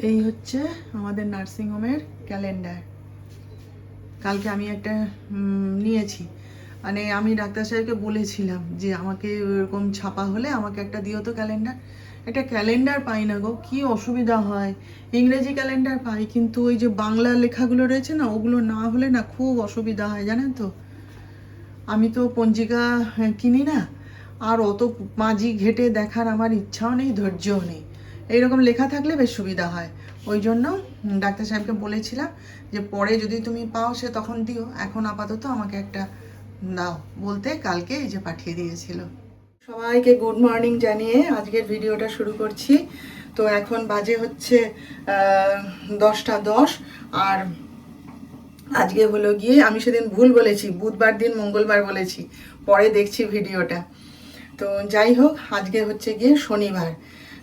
এই হচ্ছে আমাদের নার্সিংহোমের ক্যালেন্ডার। কালকে আমি একটা নিয়েছি, মানে আমি ডাক্তার সাহেবকে বলেছিলাম যে আমাকে এরকম ছাপা হলে আমাকে একটা দিও তো ক্যালেন্ডার। একটা ক্যালেন্ডার পাই না গো, কি অসুবিধা হয়। ইংরেজি ক্যালেন্ডার পাই, কিন্তু ওই যে বাংলা লেখাগুলো রয়েছে না, ওগুলো না হলে না খুব অসুবিধা হয়, জানেন তো। আমি তো পঞ্জিকা কিনি না, আর অত পাঁজি ঘেটে দেখার আমার ইচ্ছাও নেই, ধৈর্যও নেই। এইরকম লেখা থাকলে বেশ সুবিধা হয়। ওই জন্য ডাক্তার সাহেবকে বলেছিলাম যে পরে যদি তুমি পাও সে তখন দিও, এখন আপাতত আমাকে একটা দাও বলতে কালকে এই যে পাঠিয়ে দিয়েছিল। সবাইকে গুড মর্নিং জানিয়ে আজকের ভিডিওটা শুরু করছি। তো এখন বাজে হচ্ছে 10টা 10। আর আজকে হলো গিয়ে, আমি সেদিন ভুল বলেছি, বুধবার দিন মঙ্গলবার বলেছি, পরে দেখছি ভিডিওটা। তো যাই হোক, আজকে হচ্ছে গিয়ে শনিবার।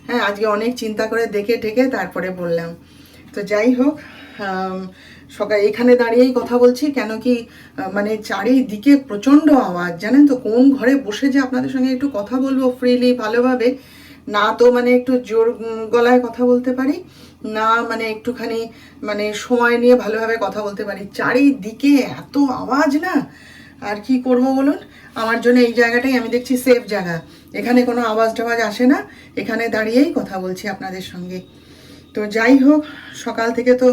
হ্যাঁ, আজকে অনেক চিন্তা করে দেখে টেকে তারপরে বললাম। তো যাই হোক, সকাল এখানে দাঁড়িয়েই কথা বলছি, কেন কি মানে চারিদিকে প্রচণ্ড আওয়াজ, জানেন তো। কোন ঘরে বসে যে আপনাদের সঙ্গে একটু কথা বলবো ফ্রিলি ভালোভাবে, না তো মানে একটু জোর গলায় কথা বলতে পারি, না মানে একটুখানি মানে সময় নিয়ে ভালোভাবে কথা বলতে পারি। চারিদিকে এত আওয়াজ না, আর কি করব বলুন। আমার জন্য এই জায়গাটাই আমি দেখছি সেফ জায়গা, এখানে কোনো আওয়াজ টাওয়াজ আসে না, এখানে দাঁড়িয়েই কথা বলছি আপনাদের সঙ্গে। তো যাই হোক, সকাল থেকে তো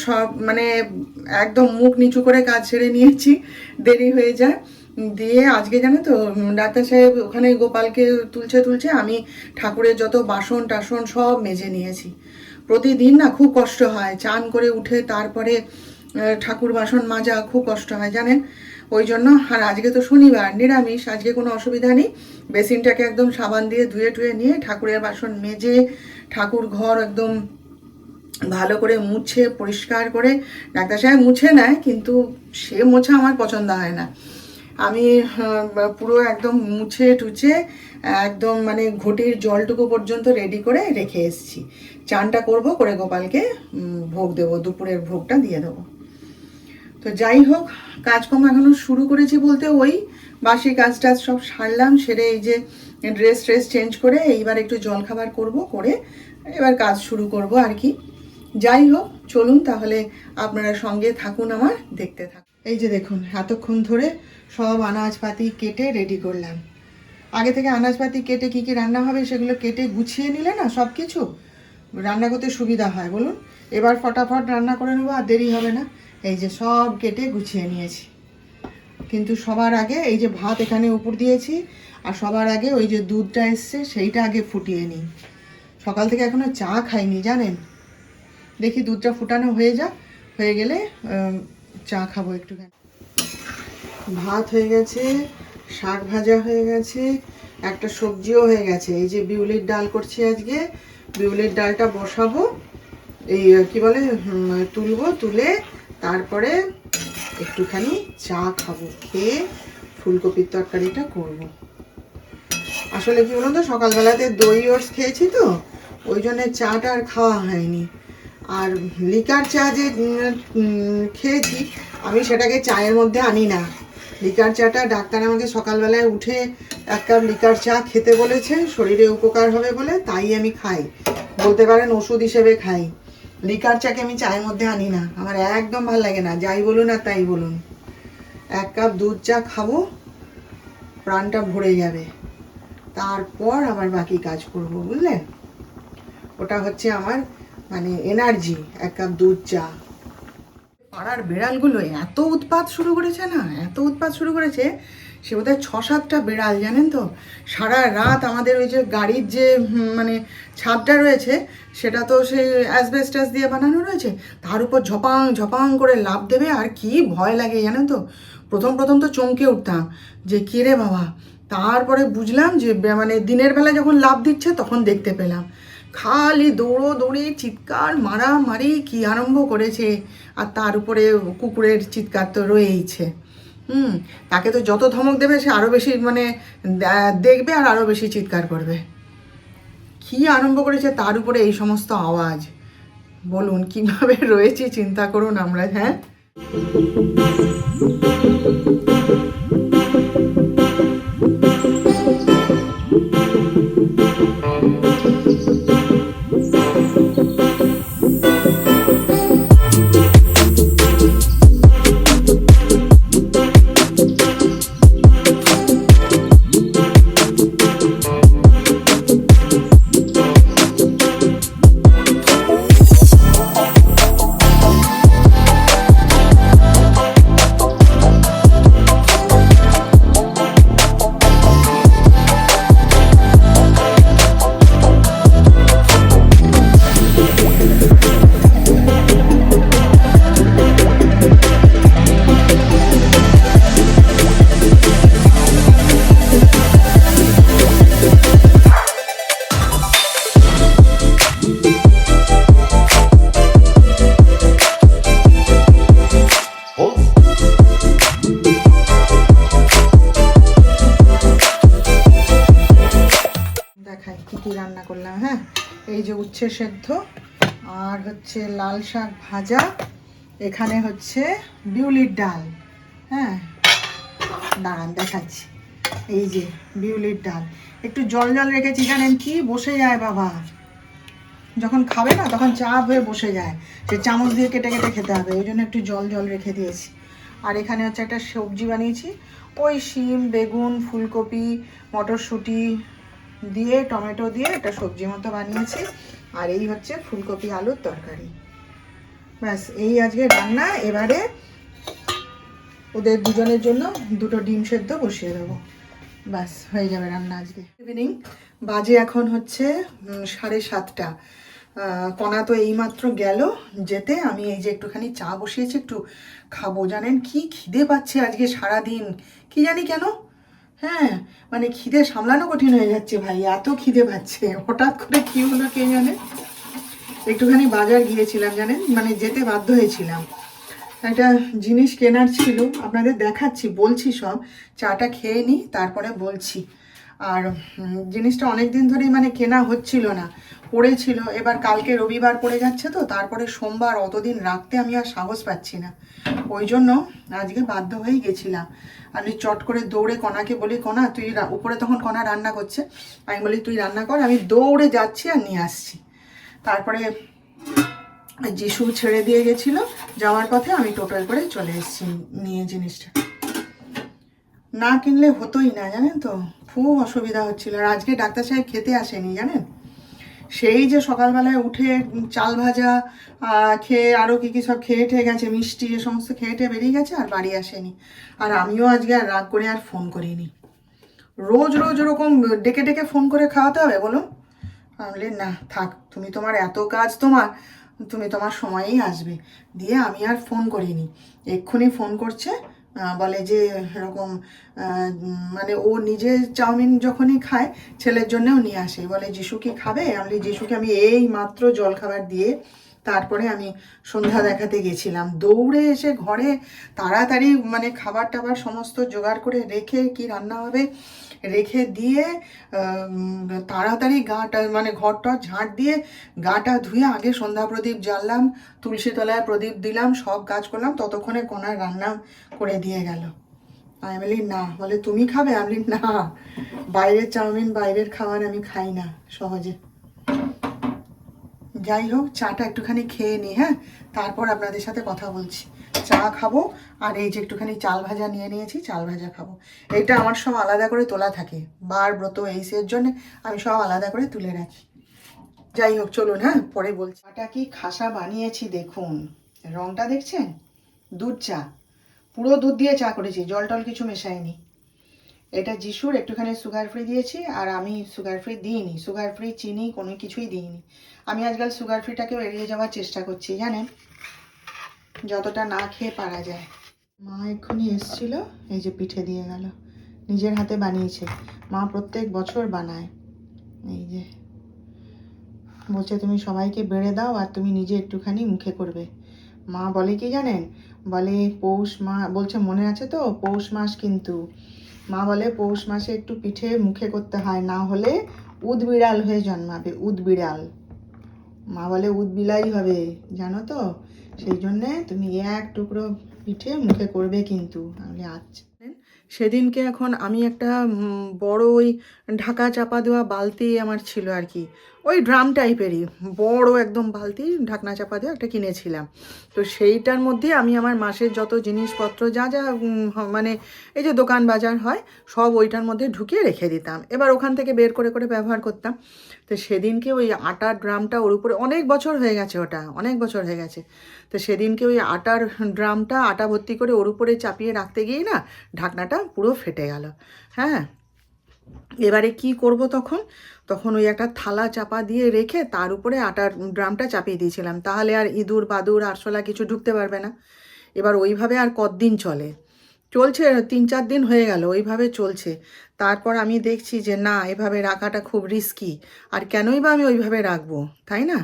সব মানে একদম মুখ নিচু করে কাজ ছেড়ে নিয়েছি, দেরি হয়ে যায়। দিয়ে আজকে জানো তো, ডাক্তার সাহেব ওখানে গোপালকে তুলছে, আমি ঠাকুরের যত বাসন টাসন সব মেজে নিয়েছি। প্রতিদিন না খুব কষ্ট হয়, চান করে উঠে তারপরে ঠাকুর বাসন মাজা খুব কষ্ট হয় জানেন। ওই জন্য, আর আজকে তো শনিবার নিরামিষ, আজকে কোনো অসুবিধা নেই। বেসিনটাকে একদম সাবান দিয়ে ধুয়ে টুয়ে নিয়ে ঠাকুরের বাসন মেজে, ঠাকুর ঘর একদম ভালো করে মুছে পরিষ্কার করে, ডাক্তার সাহেব মুছে নেয় কিন্তু সে মোছা আমার পছন্দ হয় না। আমি পুরো একদম মুছে টুছে একদম মানে ঘটির জলটুকু পর্যন্ত রেডি করে রেখে এসেছি। চানটা করব, করে গোপালকে ভোগ দেবো, দুপুরের ভোগটা দিয়ে দেবো। তো যাই হোক, কাজকর্ম এখনও শুরু করেছি বলতে ওই বাসি কাজ টাজ সব সারলাম, সেরে এই যে ড্রেস চেঞ্জ করে এইবার একটু জল খাবার করব, করে এবার কাজ শুরু করব আর কি। যাই হোক, চলুন তাহলে আপনারা সঙ্গে থাকুন আমার, দেখতে থাকুন। এই যে দেখুন, এতক্ষণ ধরে সব আনাজপাতি কেটে রেডি করলাম। আগে থেকে আনাজপাতি কেটে কী কী রান্না হবে সেগুলো কেটে গুছিয়ে নিলে না সব কিছু রান্না করতে সুবিধা হয় বলুন। এবার ফটাফট রান্না করে নেবো, আর দেরি হবে না। এই যে সব কেটে গুছিয়ে নিয়েছি, কিন্তু সবার আগে এই যে ভাত এখানে উপর দিয়েছি, আর সবার আগে ওই যে দুধটা এসছে সেইটা আগে ফুটিয়ে নিই। সকাল থেকে এখনো চা খাইনি জানেন। দেখি দুধটা ফুটানো হয়ে যাক, হয়ে গেলে চা খাবো একটুখানি। ভাত হয়ে গেছে, শাক ভাজা হয়ে গেছে, একটা সবজিও হয়ে গেছে। এই যে বিউলির ডাল করছি আজকে, বিউলির ডালটা বসাবো, এই কি বলে তুলবো, তুলে তারপরে একটুখানি চা খাবো, খেয়ে ফুলকপির তরকারিটা করব। আসলে কি বলুন তো, সকালবেলাতে দই ওটস খেয়েছি তো, ওই জন্যে চাটা আর খাওয়া হয়নি। আর লিকার চা যে খেয়েছি, আমি সেটাকে চায়ের মধ্যে আনি না। লিকার চাটা ডাক্তার আমাকে সকালবেলায় উঠে এক কাপ লিকার চা খেতে বলেছে, শরীরে উপকার হবে বলে, তাই আমি খাই, বলতে পারেন ওষুধ হিসেবে খাই। লিকার চাকে আমি চায়ের মধ্যে আনি না, আমার একদম ভালো লাগে না, যাই বলুন আর তাই বলুন। এক কাপ দুধ চা খাবো, প্রাণটা ভরে যাবে, তারপর আবার বাকি কাজ করব, বুঝলেন। ওটা হচ্ছে আমার মানে এনার্জি, এক কাপ দুধ চা। পাড়ার বেড়ালগুলো এত উৎপাত শুরু করেছে না, এত উৎপাত শুরু করেছে, সে বোধহয় 6-7টা বেড়াল জানেন তো। সারা রাত আমাদের ওই যে গাড়ির যে মানে ছাদটা রয়েছে, সেটা তো সে অ্যাসবেস্টাস দিয়ে বানানো রয়েছে, তার উপর ঝপাং ঝপাং করে লাফ দেবে, আর কি ভয় লাগে জানেন তো। প্রথম তো চমকে উঠতাম যে কে রে বাবা, তারপরে বুঝলাম যে মানে দিনের বেলা যখন লাফ দিচ্ছে তখন দেখতে পেলাম, খালি দৌড়ি চিৎকার মারামারি কি আরম্ভ করেছে। আর তার উপরে কুকুরের চিৎকার তো রয়েইছে। তাকে তো যত ধমক দেবে সে আরও বেশি মানে দেখবে আর আরও বেশি চিৎকার করবে। কি আরম্ভ করেছে, তার উপরে এই সমস্ত আওয়াজ। বলুন কিভাবে রয়েছি চিন্তা করুন আমরা। হ্যাঁ, উচ্ছে সেদ্ধ, আর হচ্ছে লাল শাক ভাজা, এখানে হচ্ছে বিউলির ডাল। হ্যাঁ, দাঁড়ান দেখাচ্ছি। এই যে বিউলির ডাল, একটু জল জল রেখেছি, জানেন কি বসে যায় বাবা, যখন খাবে না তখন চাপ হয়ে বসে যায়, সে চামচ দিয়ে কেটে কেটে খেতে হবে, ওই জন্য একটু জল জল রেখে দিয়েছি। আর এখানে হচ্ছে একটা সবজি বানিয়েছি, ওই শিম বেগুন ফুলকপি মটরশুঁটি দিয়ে টমেটো দিয়ে একটা সবজি মতো বানিয়েছি। আর এই হচ্ছে ফুলকপি আলুর তরকারি। ব্যাস এই আজকে রান্না। এবারে ওদের দুজনের জন্য দুটো ডিম সেদ্ধ বসিয়ে দেবো, ব্যাস হয়ে যাবে রান্না আজকে। ইভিনিং বাজে এখন হচ্ছে 7:30। কণা তো এইমাত্র গেল যেতে, আমি এই যে একটুখানি চা বসিয়েছি, একটু খাবো। জানেন কি খিদে পাচ্ছে আজকে সারাদিন, কি জানি কেন। হ্যাঁ, মানে খিদে সামলানো কঠিন হয়ে যাচ্ছে ভাই, এত খিদে পাচ্ছে, হঠাৎ করে কি হলো কে জানে। একটুখানি বাজার গিয়েছিলাম জানেন, মানে যেতে বাধ্য হয়েছিলাম, একটা জিনিস কেনার ছিল, আপনাদের দেখাচ্ছি বলছি সব। চাটা খেয়ে নিই তারপরে বলছি। আর জিনিসটা অনেক দিন ধরেই মানে কেনা হচ্ছিল না, পড়েছিল। এবার কালকে রবিবার পড়ে যাচ্ছে তো, তারপরে সোমবার, অতদিন রাখতে আমি আর সাহস পাচ্ছি না, ওই জন্য আজকে বাধ্য হয়েই গেছিলাম। আমি চট করে দৌড়ে কণাকে বলি, কণা তুই, উপরে তখন কণা রান্না করছে, আমি বলি তুই রান্না কর, আমি দৌড়ে যাচ্ছি আর নিয়ে আসছি। তারপরে যিশু ছেড়ে দিয়ে গেছিল, যাওয়ার পথে আমি টোটোয় করে চলে এসেছি নিয়ে জিনিসটা। না কিনলে হতোই না জানেন তো, খুব অসুবিধা হচ্ছিল। আর আজকে ডাক্তার সাহেব খেতে আসেনি জানেন, সেই যে সকালবেলায় উঠে চাল ভাজা খেয়ে আরও কী কী সব খেয়ে ঠেয়ে গেছে, মিষ্টি এ সমস্ত খেয়ে ঠেয়ে বেরিয়ে গেছে, আর বাড়ি আসেনি। আর আমিও আজকে আর রাগ করে আর ফোন করিনি। রোজ রোজ ওরকম ডেকে ডেকে ফোন করে খাওয়াতে হবে বলো? আমি না থাক, তুমি তোমার এত কাজ, তুমি তোমার সময়েই আসবে, দিয়ে আমি আর ফোন করিনি। এক্ষুনি ফোন করছে, বলে যে এরকম, মানে ও নিজে চাউমিন যখনই খায় ছেলের জন্যও নিয়ে আসে, বলে যিশু কি খাবে? আমি যিশুকে আমি এই মাত্র জলখাবার দিয়ে তারপরে আমি সন্ধ্যা দেখাতে গেছিলাম, দৌড়ে এসে ঘরে তাড়াতাড়ি মানে খাবার টাবার সমস্ত জোগাড় করে রেখে, কি রান্না হবে রেখে দিয়ে তাড়াতাড়ি গাটা মানে ঘরটা ঝাঁট দিয়ে গাটা ধুয়ে আগে সন্ধ্যা প্রদীপ জ্বাললাম, তুলসী তলায় প্রদীপ দিলাম, সব কাজ করলাম, ততক্ষণে কোনার রান্না করে দিয়ে গেল। আমি বলি না, বলে তুমি খাবে? আমি বলি না, বাইরের চাউমিন বাইরের খাবার আমি খাই না সহজে। যাই হোক, চাটা একটুখানি খেয়ে নিই, হ্যাঁ, তারপর আপনাদের সাথে কথা বলছি। চা খাবো, আর এই যে একটুখানি চাল ভাজা নিয়ে নিয়েছি, চাল ভাজা খাবো। এটা আমার সব আলাদা করে তোলা থাকে, বার ব্রত এইসের জন্য আমি সব আলাদা করে তুলে রাখি। যাই হোক চলুন, হ্যাঁ পরে বলছি। চাটা কি খাসা বানিয়েছি দেখুন, রংটা দেখছেন? দুধ চা, পুরো দুধ দিয়ে চা করেছি, জল টল কিছু মেশাইনি। এটা যিশুর একটুখানি সুগার ফ্রি দিয়েছি, আর আমি সুগার ফ্রি দিইনি, সুগার ফ্রি চিনি কোনো কিছুই দিইনি। আমি আজকাল সুগার ফ্রিটাকেও এড়িয়ে যাওয়ার চেষ্টা করছি জানেন, যতটা না খেয়ে পারা যায়। মা এক্ষুনি এসছিল, এই যে পিঠে দিয়ে গেল, নিজের হাতে বানিয়েছে, মা প্রত্যেক বছর বানায়। এই যে বলছে তুমি সবাইকে বেড়ে দাও আর তুমি নিজে একটুখানি মুখে করবে। মা বলে কি জানেন, বলে পৌষ মাস, বলছে মনে আছে তো, পৌষ মাস কিন্তু, মা বলে পৌষ মাসে একটু পিঠে মুখে করতে হয়, না হলে উদবিড়াল হয়ে জন্মাবে, উদবিড়াল। মা বলে উদবিলাই হবে জানো তো, সেই জন্যে তুমি এক টুকরো পিঠে মুখে করবে কিন্তু। আমি আচ্ছা। সেদিনকে এখন আমি একটা বড় ওই ঢাকা চাপা দেওয়া বালতি আমার ছিল আর কি, ওই ড্রাম টাইপেরই বড় একদম বালতি, ঢাকনা চাপা দেওয়া একটা কিনেছিলাম। তো সেইটার মধ্যে আমি আমার মাসের যত জিনিসপত্র যা যা মানে এই যে দোকান বাজার হয় সব ওইটার মধ্যে ঢুকিয়ে রেখে দিতাম, এবার ওখান থেকে বের করে করে ব্যবহার করতাম। তো সেদিনকে ওই আটার ড্রামটা, ওর উপরে অনেক বছর হয়ে গেছে, ওটা অনেক বছর হয়ে গেছে। তো সেদিনকে ওই আটার ড্রামটা আটা ভর্তি করে ওর উপরে চাপিয়ে রাখতে গিয়ে না ঢাকনাটা পুরো ফেটে গেল। হ্যাঁ, এবারে কি করব তখন, তখন ওই একটা থালা চাপা দিয়ে রেখে তার উপরে আটার ড্রামটা চাপিয়ে দিয়েছিলাম, তাহলে আর ইঁদুর বাদুর আরশোলা কিছু ঢুকতে পারবে না। এবার ওইভাবে আর কতদিন চলছে 3-4 দিন হয়ে গেল ওইভাবে চলছে। তারপর আমি দেখছি যে না, এভাবে রাখাটা খুব রিস্কি, আর কেনই বা আমি ওইভাবে রাখবো, তাই না?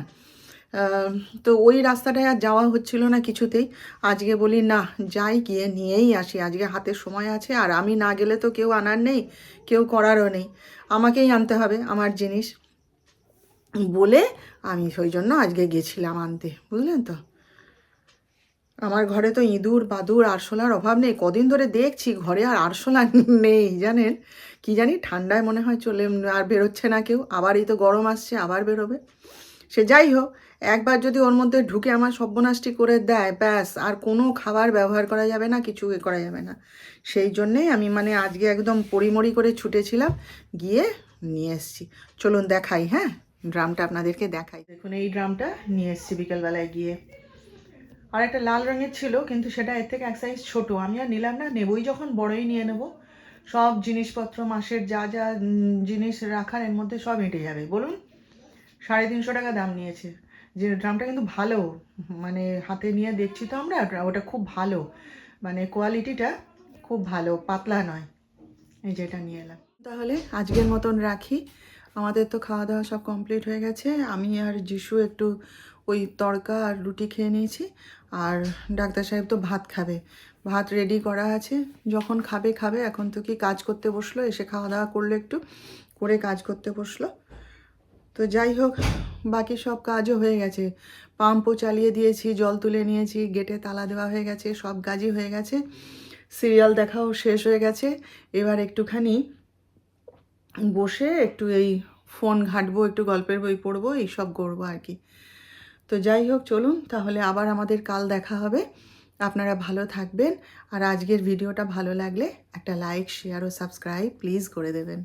তো ওই রাস্তাটায় আর যাওয়া হচ্ছিল না কিছুতেই। আজকে বলি না, যাই গিয়ে নিয়েই আসি, আজকে হাতে সময় আছে, আর আমি না গেলে তো কেউ আনার নেই, কেউ করারও নেই, আমাকেই আনতে হবে আমার জিনিস। বলে আমি ওই জন্য আজকে গেছিলাম আনতে, বুঝলেন তো। আমার ঘরে তো ইঁদুর বাদুর আরশোলার অভাব নেই, কদিন ধরে দেখছি ঘরে আর আরশোলা নেই জানেন, কি জানি ঠান্ডায় মনে হয় চলে আর বেরোচ্ছে না কেউ, আবার এই তো গরম আসছে আবার বেরোবে। সে যাই হোক, একবার যদি ওর মধ্যে ঢুকে আমার সর্বনাশটি করে দেয় ব্যাস আর কোনো খাবার ব্যবহার করা যাবে না, কিছু করা যাবে না। সেই জন্যেই আমি মানে আজকে একদম পরিমরি করে ছুটেছিলাম, গিয়ে নিয়ে এসছি। চলুন দেখাই, হ্যাঁ ড্রামটা আপনাদেরকে দেখাই। দেখুন এই ড্রামটা নিয়ে এসছি বিকেলবেলায় গিয়ে। আর একটা লাল রঙের ছিল কিন্তু সেটা এর থেকে এক সাইজ ছোটো, আমি আর নিলাম না, নেবই যখন বড়ই নিয়ে নেব। সব জিনিসপত্র মাসের যা যা জিনিস রাখার এর মধ্যে সব এঁটে যাবে। বলুন 350 টাকা দাম নিয়েছে। যে ড্রামটা কিন্তু ভালো, মানে হাতে নিয়ে দেখছি তো আমরা, ওটা খুব ভালো, মানে কোয়ালিটিটা খুব ভালো, পাতলা নয়। এই যেটা নিয়ে এলাম। তাহলে আজকের মতন রাখি, আমাদের তো খাওয়া দাওয়া সব কমপ্লিট হয়ে গেছে। আমি আর যিশু একটু ওই তড়কা আর রুটি খেয়ে নিয়েছি, আর ডাক্তার সাহেব তো ভাত খাবে, ভাত রেডি করা আছে, যখন খাবে খাবে। এখন তো কি কাজ করতে বসলো, এসে খাওয়া দাওয়া করলো একটু করে কাজ করতে বসলো। তো যাই হোক, বাকি সব কাজও হয়ে গেছে, পাম্পও চালিয়ে দিয়েছি, জল তুলে নিয়েছি, গেটে তালা দেওয়া হয়ে গেছে, সব কাজই হয়ে গেছে, সিরিয়াল দেখাও শেষ হয়ে গেছে। এবার একটুখানি বসে একটু এই ফোন ঘাঁটবো, একটু গল্পের বই পড়বো, এইসব করবো আর কি। তো যাই হোক চলুন তাহলে আবার আমাদের কাল দেখা হবে। আপনারা ভালো থাকবেন, আর আজকের ভিডিওটা ভালো লাগলে একটা লাইক শেয়ার ও সাবস্ক্রাইব প্লিজ করে দেবেন।